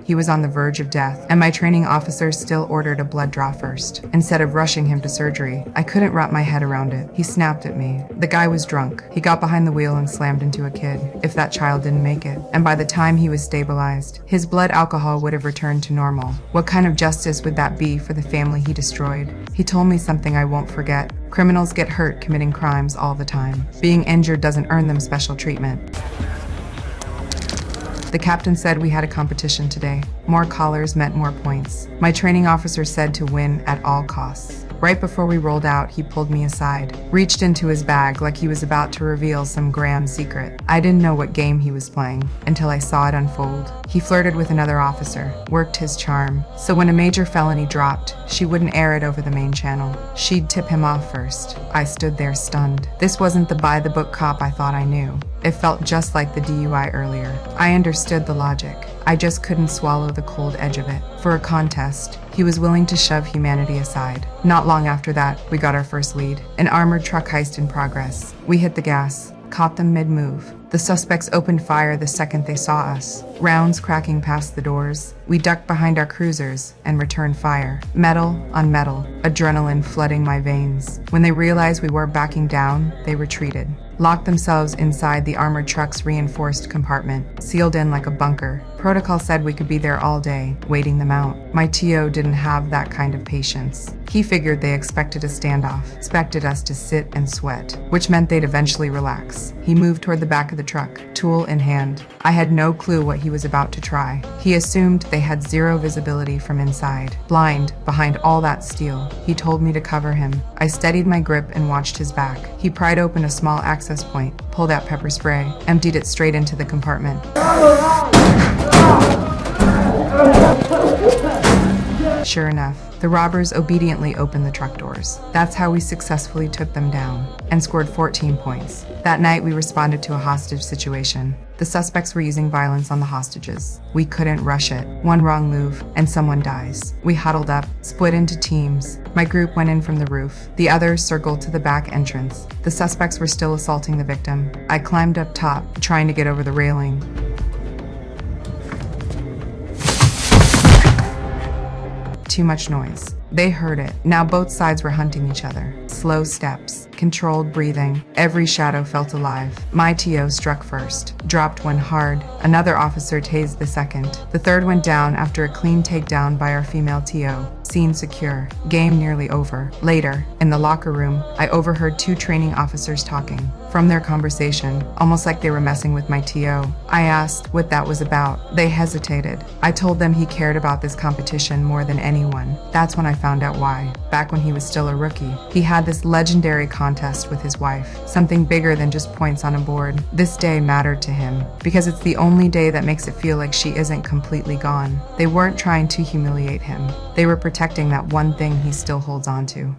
He was on the verge of death, and my training officer still ordered a blood draw first, instead of rushing him to surgery. I couldn't wrap my head around it. He snapped at me. The guy was drunk. He got behind the wheel and slammed into a kid, if that child didn't make it. And by the time he was stabilized, his blood alcohol would have returned to normal. What kind of justice would that be for the family he destroyed? He told me something I won't forget. Criminals get hurt committing crimes all the time. Being injured doesn't earn them special treatment. The captain said we had a competition today. More collars meant more points. My training officer said to win at all costs. Right before we rolled out, he pulled me aside, reached into his bag like he was about to reveal some grand secret. I didn't know what game he was playing until I saw it unfold. He flirted with another officer, worked his charm, so when a major felony dropped, she wouldn't air it over the main channel. She'd tip him off first. I stood there stunned. This wasn't the by-the-book cop I thought I knew. It felt just like the DUI earlier. I understood the logic. I just couldn't swallow the cold edge of it. For a contest, he was willing to shove humanity aside. Not long after that, we got our first lead. An armored truck heist in progress. We hit the gas, caught them mid-move. The suspects opened fire the second they saw us. Rounds cracking past the doors. We ducked behind our cruisers and returned fire. Metal on metal, adrenaline flooding my veins. When they realized we weren't backing down, they retreated. Locked themselves inside the armored truck's reinforced compartment, sealed in like a bunker. Protocol said we could be there all day, waiting them out. My TO didn't have that kind of patience. He figured they expected a standoff, expected us to sit and sweat, which meant they'd eventually relax. He moved toward the back of the truck, tool in hand. I had no clue what he was about to try. He assumed they had zero visibility from inside. Blind behind all that steel, he told me to cover him. I steadied my grip and watched his back. He pried open a small access point, pulled out pepper spray, emptied it straight into the compartment. Sure enough, the robbers obediently opened the truck doors. That's how we successfully took them down and scored 14 points. That night, we responded to a hostage situation. The suspects were using violence on the hostages. We couldn't rush it. One wrong move, and someone dies. We huddled up, split into teams. My group went in from the roof. The others circled to the back entrance. The suspects were still assaulting the victim. I climbed up top, trying to get over the railing. Too much noise. They heard it. Now both sides were hunting each other. Slow steps, controlled breathing. Every shadow felt alive. My TO struck first, dropped one hard. Another officer tased the second. The third went down after a clean takedown by our female TO. Scene secure. Game nearly over. Later, in the locker room, I overheard two training officers talking. From their conversation, almost like they were messing with my TO, I asked what that was about. They hesitated. I told them he cared about this competition more than anyone. That's when I found out why. Back when he was still a rookie, he had this legendary contest with his wife, something bigger than just points on a board. This day mattered to him because it's the only day that makes it feel like she isn't completely gone. They weren't trying to humiliate him. They were protecting that one thing he still holds on to.